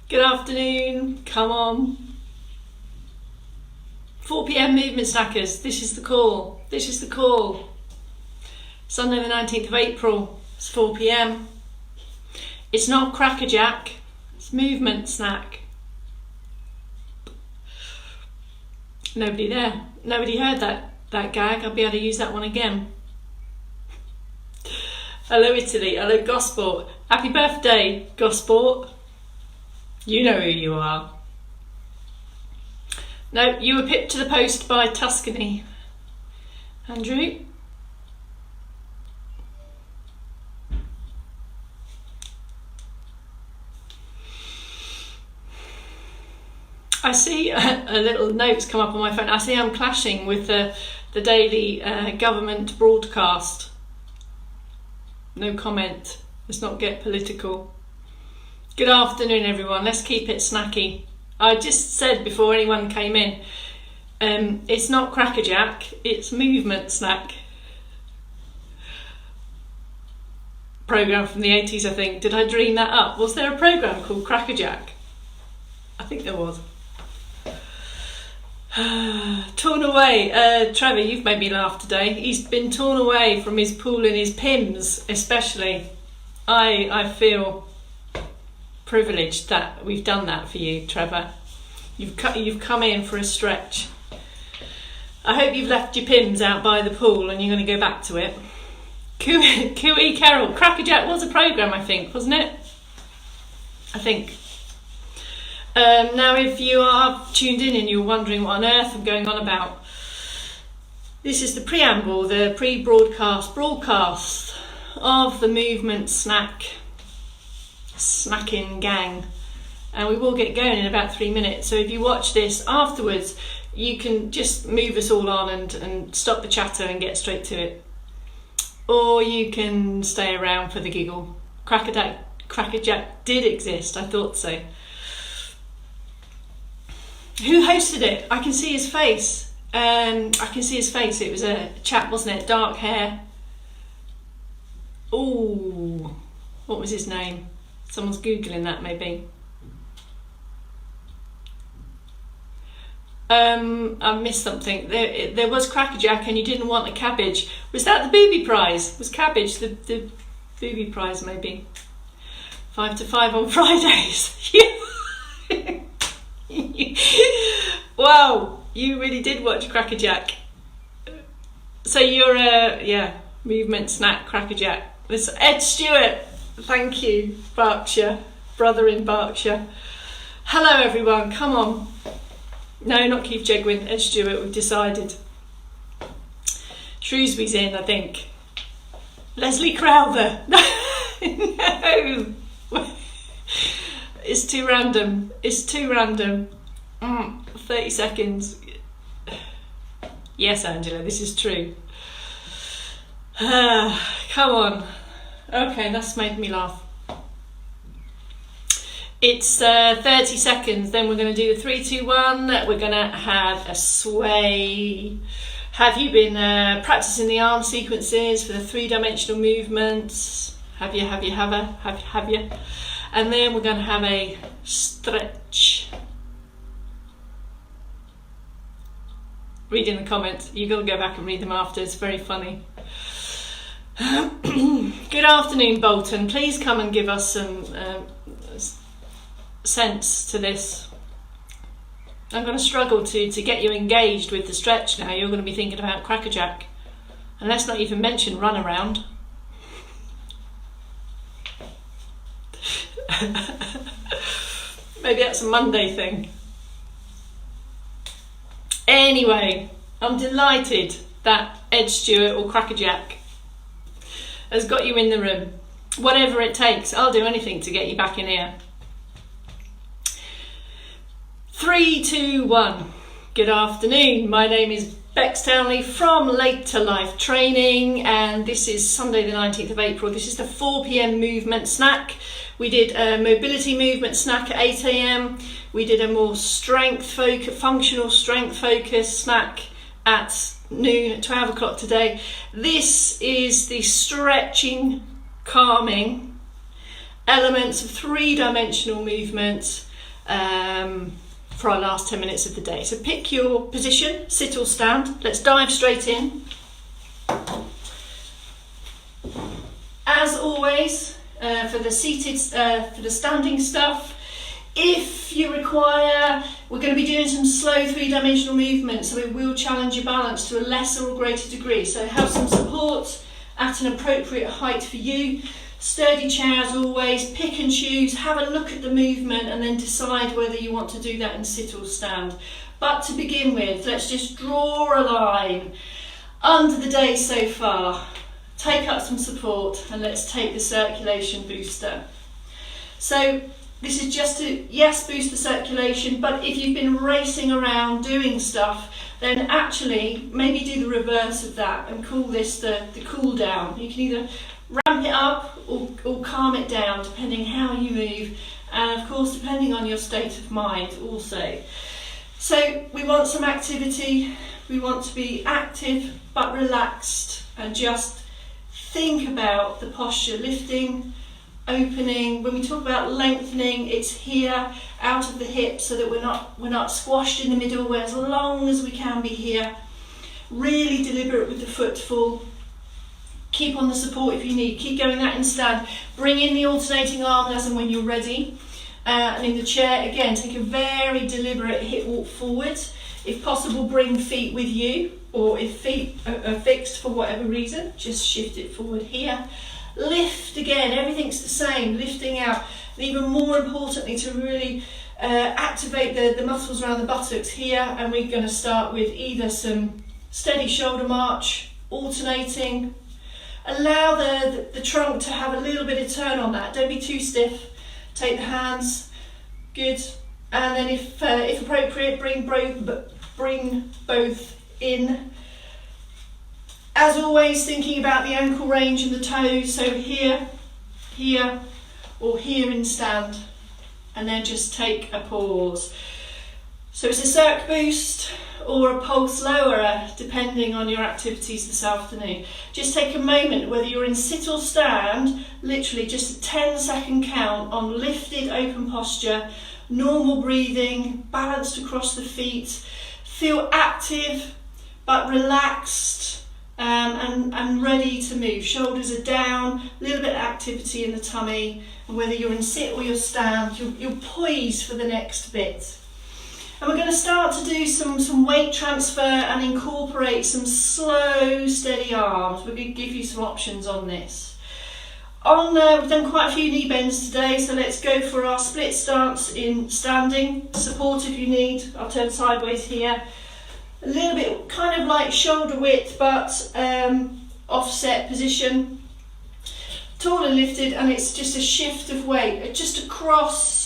Good afternoon, come on. 4 p.m. movement snackers, this is the call, this is the call. Sunday the 19th of April, it's 4 p.m. It's not crackerjack, it's movement snack. Nobody there, nobody heard that gag, I'll be able to use that one again. Hello Italy, hello Gosport, happy birthday Gosport. You know who you are. No, you were pipped to the post by Tuscany. Andrew? I see a little notes come up on my phone. I see I'm clashing with the daily government broadcast. No comment. Let's not get political. Good afternoon, everyone. Let's keep it snacky. I just said before anyone came in, it's not crackerjack, it's movement snack. Programme from the 80s, I think. Did I dream that up? Was there a programme called Crackerjack? I think there was. Torn away. Trevor, you've made me laugh today. He's been torn away from his pool and his Pims, especially. I feel privileged that we've done that for you, Trevor. You've come in for a stretch. I hope you've left your Pims out by the pool and you're going to go back to it. QE Carol, Crackerjack was a programme, I think, wasn't it? I think. Now, if you are tuned in and you're wondering what on earth I'm going on about, this is the preamble, the broadcast of the movement snacking gang, and we will get going in about 3 minutes. So if you watch this afterwards, you can just move us all on and stop the chatter and get straight to it, or you can stay around for the giggle. Crackerjack did exist, I thought so. Who hosted it? I can see his face. It was a chap, wasn't it? Dark hair. Ooh, what was his name? Someone's Googling that, maybe. I missed something. There was crackerjack and you didn't want a cabbage. Was that the booby prize? Was cabbage the booby prize, maybe? 5 to 5 on Fridays. Wow, you really did watch crackerjack. So you're movement snack crackerjack. This Ed Stewart. Thank you, Berkshire, brother in Berkshire. Hello everyone, come on. No, not Keith Jedwin, Ed Stewart, we've decided. Shrewsbury's in, I think. Leslie Crowther. No. It's too random. 30 seconds. Yes, Angela, this is true. Come on. Okay, that's made me laugh. It's 30 seconds, then we're going to do the 3, 2, 1. We're going to have a sway. Have you been practicing the arm sequences for the 3-dimensional movements? Have you? And then we're going to have a stretch. Reading the comments, you've got to go back and read them after, it's very funny. Good afternoon, Bolton. Please come and give us some sense to this. I'm going to struggle to get you engaged with the stretch now. You're going to be thinking about crackerjack. And let's not even mention run around. Maybe that's a Monday thing. Anyway, I'm delighted that Ed Stewart or Crackerjack has got you in the room. Whatever it takes, I'll do anything to get you back in here. 3, 2, 1. Good afternoon. My name is Bex Townley from Late to Life Training, and this is Sunday the 19th of April. This is the 4 p.m. movement snack. We did a mobility movement snack at 8 a.m. We did a more functional strength focus snack at noon, at 12 o'clock today. This is the stretching, calming elements of 3-dimensional movement for our last 10 minutes of the day. So pick your position, sit or stand. Let's dive straight in. As always, for the standing stuff, if you require, we're going to be doing some slow three-dimensional movements, so it will challenge your balance to a lesser or greater degree. So have some support at an appropriate height for you. Sturdy chair as always, pick and choose, have a look at the movement and then decide whether you want to do that in sit or stand. But to begin with, let's just draw a line under the day so far. Take up some support and let's take the circulation booster. So this is just to, yes, boost the circulation, but if you've been racing around doing stuff, then actually maybe do the reverse of that and call this the cool down. You can either ramp it up or calm it down depending how you move, and of course depending on your state of mind also. So we want some activity, we want to be active but relaxed, and just think about the posture, lifting, opening. When we talk about lengthening, it's here out of the hip so that we're not squashed in the middle, where as long as we can be here. Really deliberate with the footfall. Keep on the support if you need. Keep going that in stand. Bring in the alternating arm as and when you're ready. And in the chair, again, take a very deliberate hip walk forward. If possible, bring feet with you, or if feet are fixed for whatever reason, just shift it forward here. Lift again, everything's the same, lifting out. And even more importantly, to really activate the muscles around the buttocks here. And we're going to start with either some steady shoulder march, alternating. Allow the trunk to have a little bit of turn on that. Don't be too stiff. Take the hands, good. And then if appropriate, bring both in. As always, thinking about the ankle range and the toes. So here, here, or here in stand. And then just take a pause. So it's a circ boost or a pulse lowerer, depending on your activities this afternoon. Just take a moment, whether you're in sit or stand, literally just a 10-second count on lifted open posture, normal breathing, balanced across the feet. Feel active but relaxed and ready to move. Shoulders are down, a little bit of activity in the tummy, and whether you're in sit or you're stand, you're poised for the next bit. And we're going to start to do some weight transfer and incorporate some slow, steady arms. We're going to give you some options on this. We've done quite a few knee bends today, so let's go for our split stance in standing. Support if you need. I'll turn sideways here. A little bit kind of like shoulder width, but offset position. Tall and lifted, and it's just a shift of weight, just across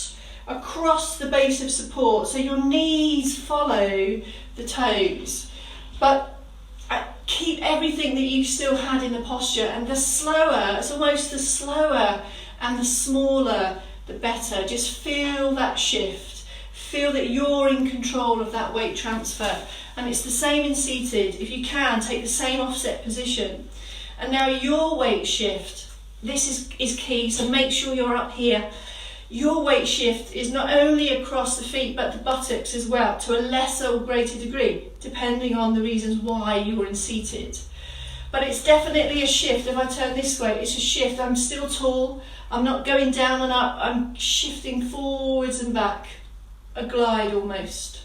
the base of support, so your knees follow the toes, but keep everything that you've still had in the posture, and it's almost the slower and the smaller the better. Just feel that shift, feel that you're in control of that weight transfer. And it's the same in seated. If you can, take the same offset position. And now your weight shift, this is key, so make sure you're up here. Your weight shift is not only across the feet but the buttocks as well, to a lesser or greater degree, depending on the reasons why you were in seated. But it's definitely a shift. If I turn this way, it's a shift. I'm still tall, I'm not going down and up, I'm shifting forwards and back, a glide almost.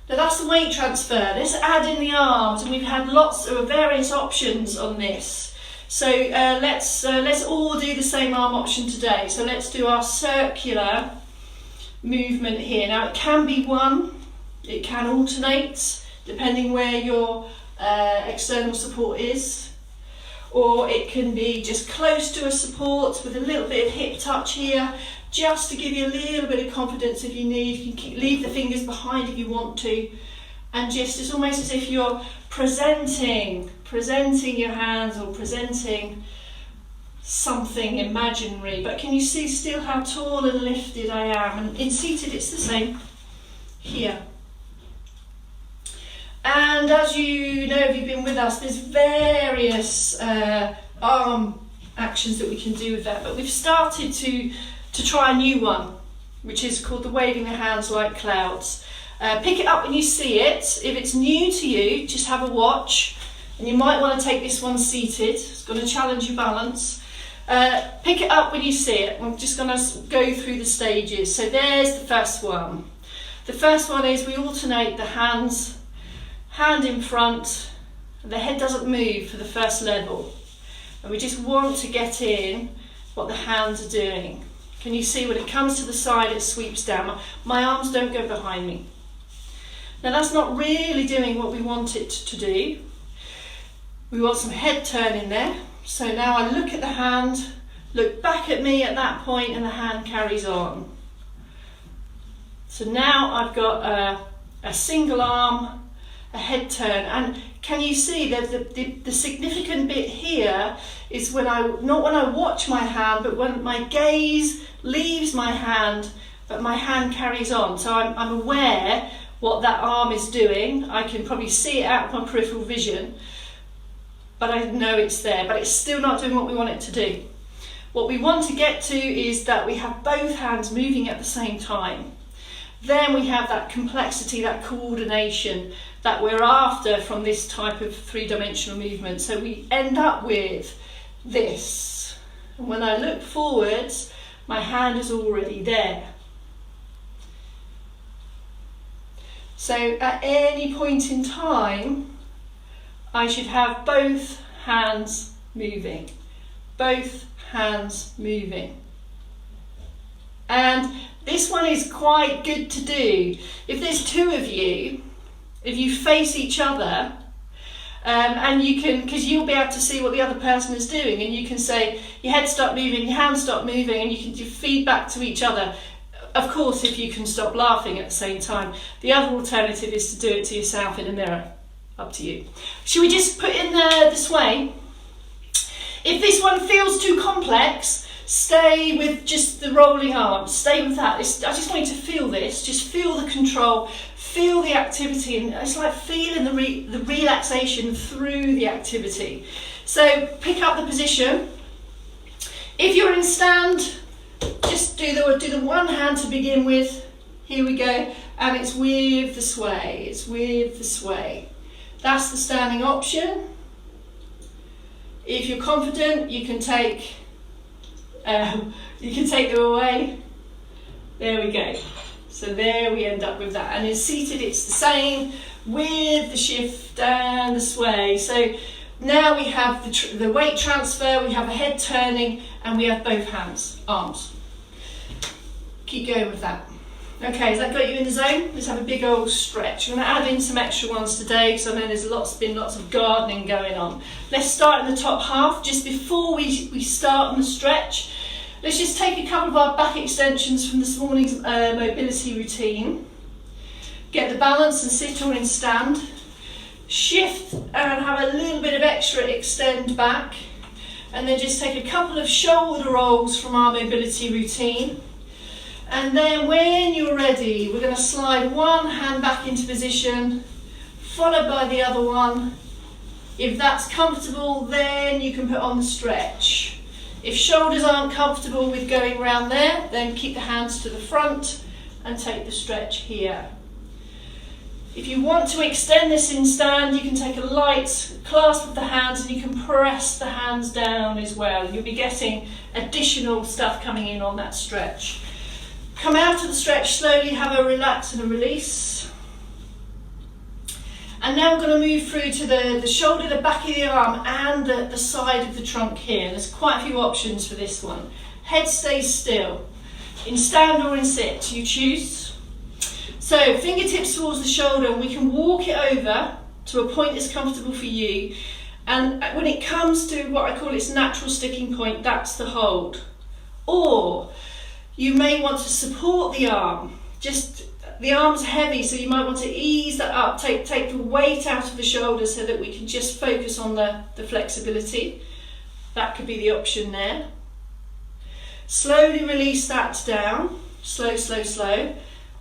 Now that's the weight transfer. Let's add in the arms, and we've had lots of various options on this. So let's all do the same arm option today. So let's do our circular movement here. Now it can be one, it can alternate depending where your external support is, or it can be just close to a support with a little bit of hip touch here, just to give you a little bit of confidence if you need. You can leave the fingers behind if you want to, and just it's almost as if you're presenting your hands or presenting something imaginary. But can you see still how tall and lifted I am? And in seated it's the same here. And as you know, if you've been with us, there's various arm actions that we can do with that, but we've started to try a new one. which is called the waving the hands like clouds. Pick it up when you see it. If it's new to you, just have a watch, and you might want to take this one seated. It's going to challenge your balance. Pick it up when you see it. I'm just going to go through the stages. So there's the first one. The first one is we alternate the hands, hand in front, and the head doesn't move for the first level. And we just want to get in what the hands are doing. Can you see when it comes to the side, it sweeps down. My arms don't go behind me. Now that's not really doing what we want it to do. We want some head turn in there. So now I look at the hand, look back at me at that point, and the hand carries on. So now I've got a single arm, a head turn, and can you see that the significant bit here is not when I watch my hand, but when my gaze leaves my hand, but my hand carries on. So I'm aware what that arm is doing. I can probably see it out of my peripheral vision, but I know it's there, but it's still not doing what we want it to do. What we want to get to is that we have both hands moving at the same time. Then we have that complexity, that coordination that we're after from this type of three-dimensional movement. So we end up with this. And when I look forwards, my hand is already there. So at any point in time, I should have both hands moving. Both hands moving. And this one is quite good to do. If there's two of you, if you face each other, and you can, because you'll be able to see what the other person is doing, and you can say, your head stop moving, your hands stop moving, and you can do feedback to each other. Of course, if you can stop laughing at the same time. The other alternative is to do it to yourself in a mirror. Up to you. Should we just put in the sway? If this one feels too complex, stay with just the rolling arms. Stay with that. I just want you to feel this. Just feel the control. Feel the activity. And it's like feeling the relaxation through the activity. So pick up the position. If you're in stand, just do the one hand to begin with. Here we go. And it's with the sway. It's with the sway. That's the standing option. If you're confident, you can take them away. There we go. So there we end up with that. And in seated, it's the same with the shift and the sway. So now we have the weight transfer, we have a head turning, and we have both hands, arms. Keep going with that. Okay, has that got you in the zone? Let's have a big old stretch. I'm going to add in some extra ones today because I know there's been lots of gardening going on. Let's start in the top half. Just before we start on the stretch, let's just take a couple of our back extensions from this morning's mobility routine. Get the balance and sit or in stand. Shift and have a little bit of extra extend back. And then just take a couple of shoulder rolls from our mobility routine. And then when you're ready, we're going to slide one hand back into position, followed by the other one. If that's comfortable, then you can put on the stretch. If shoulders aren't comfortable with going around there, then keep the hands to the front and take the stretch here. If you want to extend this in stand, you can take a light clasp of the hands and you can press the hands down as well. You'll be getting additional stuff coming in on that stretch. Come out of the stretch slowly, have a relax and a release. And now we're going to move through to the shoulder, the back of the arm and the side of the trunk here. There's quite a few options for this one. Head stays still. In stand or in sit, you choose. So fingertips towards the shoulder, and we can walk it over to a point that's comfortable for you. And when it comes to what I call its natural sticking point, that's the hold. Or you may want to support the arm. Just the arm's heavy, so you might want to ease that up, take the weight out of the shoulder so that we can just focus on the flexibility. That could be the option there. Slowly release that down. Slow, slow, slow.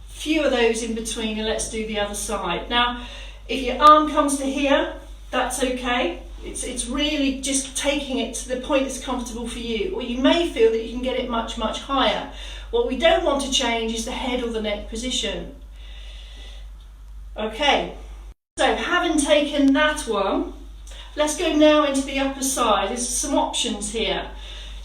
Few of those in between, and let's do the other side. Now, if your arm comes to here, that's okay. It's really just taking it to the point that's comfortable for you. Or you may feel that you can get it much, much higher. What we don't want to change is the head or the neck position. Okay, so having taken that one, let's go now into the upper side. There's some options here.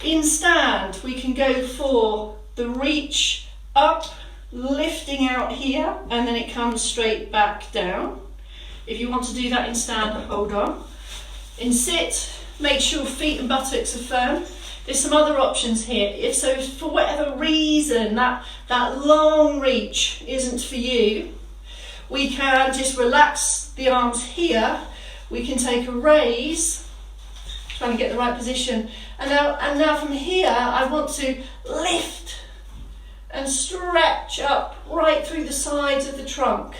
In stand, we can go for the reach up, lifting out here, and then it comes straight back down. If you want to do that in stand, hold on. In sit, make sure feet and buttocks are firm. There's some other options here. If for whatever reason that long reach isn't for you, we can just relax the arms here. We can take a raise, trying to get the right position. And now from here, I want to lift and stretch up right through the sides of the trunk.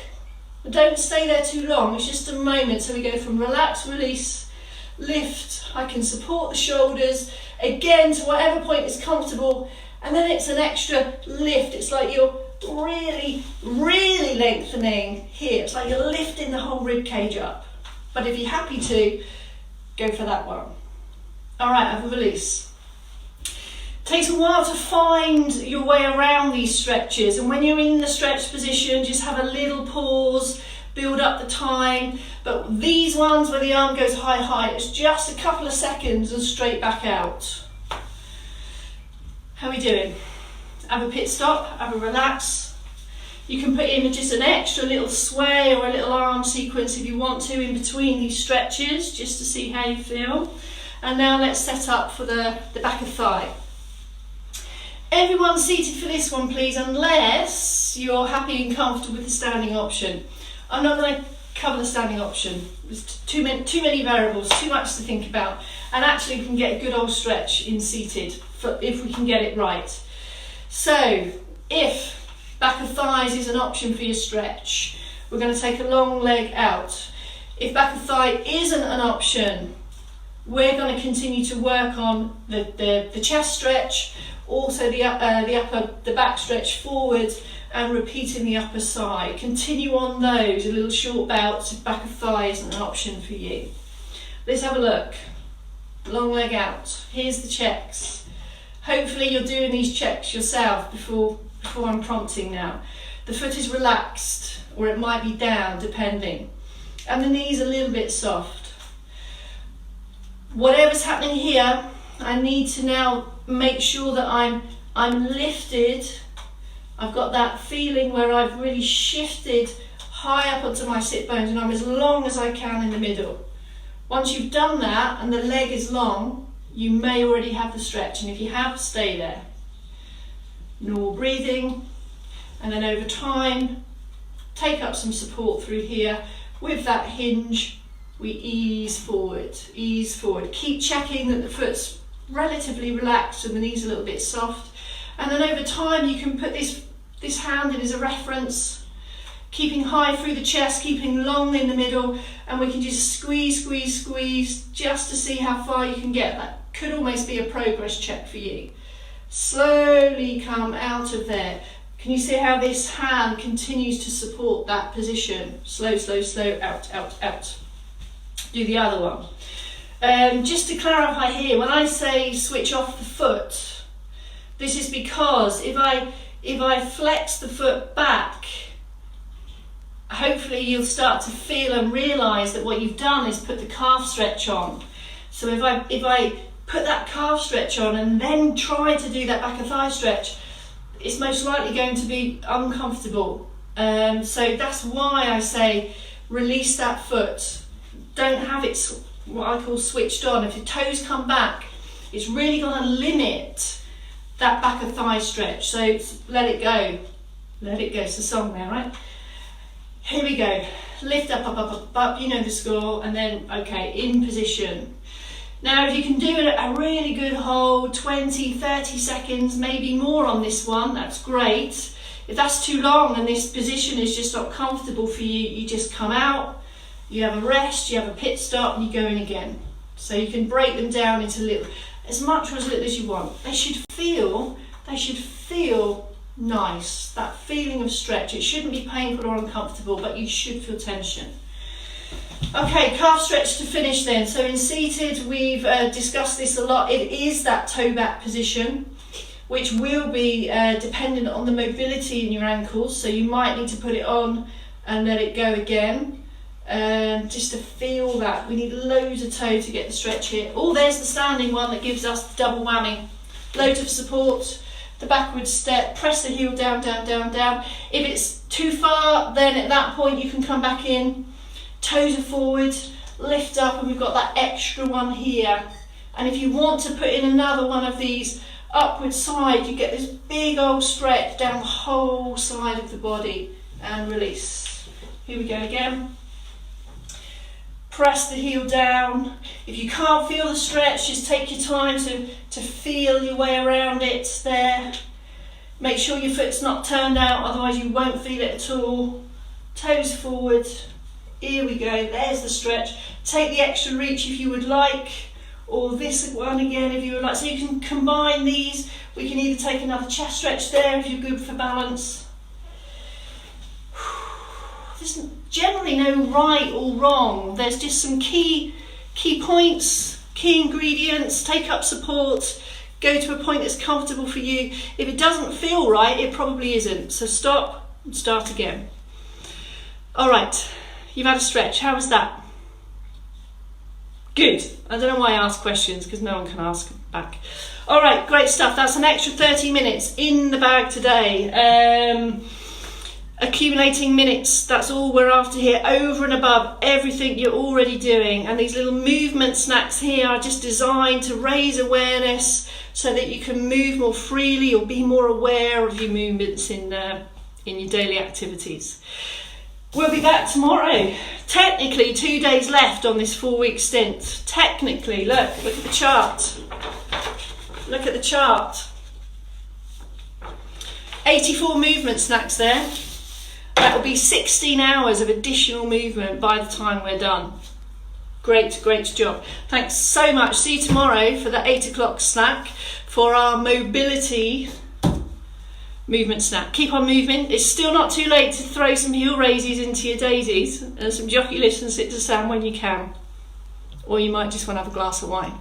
But don't stay there too long, it's just a moment. So we go from relax, release, lift. I can support the shoulders, again to whatever point is comfortable, and then it's an extra lift. It's like you're really, really lengthening here. It's like you're lifting the whole rib cage up. But if you're happy to, go for that one. All right, have a release. Takes a while to find your way around these stretches, and when you're in the stretch position, just have a little pause, build up the time. But these ones where the arm goes high, it's just a couple of seconds and straight back out. How are we doing? Have a pit stop, have a relax. You can put in just an extra little sway or a little arm sequence if you want to in between these stretches, just to see how you feel. And now let's set up for the back of thigh. Everyone seated for this one, please, unless you're happy and comfortable with the standing option. I'm not going to cover the standing option. There's too many variables, too much to think about. And actually we can get a good old stretch in seated if we can get it right. So if back of thighs is an option for your stretch, we're going to take a long leg out. If back of thigh isn't an option, we're going to continue to work on the chest stretch, also the back stretch forward, and repeating the upper side. Continue on those, a little short bouts if back of thigh isn't an option for you. Let's have a look. Long leg out. Here's the checks. Hopefully you're doing these checks yourself before I'm prompting now. The foot is relaxed, or it might be down depending, and the knees a little bit soft. Whatever's happening here, I need to now make sure that I'm lifted. I've got that feeling where I've really shifted high up onto my sit bones, and I'm as long as I can in the middle. Once you've done that and the leg is long, you may already have the stretch, and if you have, stay there. Normal breathing, and then over time, take up some support through here. With that hinge, we ease forward, ease forward. Keep checking that the foot's relatively relaxed and the knees a little bit soft. And then over time, you can put this hand in as a reference, keeping high through the chest, keeping long in the middle, and we can just squeeze, squeeze, squeeze, just to see how far you can get. That could almost be a progress check for you. Slowly come out of there. Can you see how this hand continues to support that position? Slow, slow, slow, out, out, out. Do the other one. Just to clarify here, when I say switch off the foot, this is because if I flex the foot back, hopefully you'll start to feel and realise that what you've done is put the calf stretch on. So if I put that calf stretch on and then try to do that back of thigh stretch, it's most likely going to be uncomfortable. So that's why I say release that foot. Don't have it what I call switched on. If your toes come back, it's really going to limit that back of thigh stretch. So let it go. Let it go. It's a song now, right? Here we go. Lift up, up, up, up, up. You know the score. And then, okay, in position. Now, if you can do a really good hold, 20, 30 seconds, maybe more on this one, that's great. If that's too long and this position is just not comfortable for you, you just come out, you have a rest, you have a pit stop, and you go in again. So you can break them down into little, as much or as little as you want. They should feel nice, that feeling of stretch. It shouldn't be painful or uncomfortable, but you should feel tension. Okay, calf stretch to finish then. So in seated, we've discussed this a lot. It is that toe back position. which will be dependent on the mobility in your ankles, so you might need to put it on and let it go again, just to feel that. We need loads of toe to get the stretch here. Oh, there's the standing one that gives us the double whammy. Loads of support, the backward step, press the heel down, down, down, down. If it's too far, then at that point you can come back in, toes are forward, lift up, and we've got that extra one here. And if you want to put in another one of these upward side, you get this big old stretch down the whole side of the body, and release. Here we go again. Press the heel down. If you can't feel the stretch, just take your time to feel your way around it there. Make sure your foot's not turned out, otherwise you won't feel it at all. Toes forward. Here we go, there's the stretch. Take the extra reach if you would like, or this one again if you would like. So you can combine these. We can either take another chest stretch there if you're good for balance. There's generally no right or wrong. There's just some key points, key ingredients. Take up support, go to a point that's comfortable for you. If it doesn't feel right, it probably isn't. So stop and start again. All right, you've had a stretch. How was that? Good. I don't know why I ask questions, because no one can ask back. All right, great stuff. That's an extra 30 minutes in the bag today. Accumulating minutes, that's all we're after here, over and above everything you're already doing. And these little movement snacks here are just designed to raise awareness so that you can move more freely or be more aware of your movements in your daily activities. We'll be back tomorrow. Technically 2 days left on this 4-week stint. Technically, look at the chart. Look at the chart. 84 movement snacks there. That will be 16 hours of additional movement by the time we're done. Great job. Thanks so much. See you tomorrow for the 8 o'clock snack for our mobility movement snack. Keep on moving. It's still not too late to throw some heel raises into your daisies and some jockey lifts and sit to stand when you can. Or you might just want to have a glass of wine.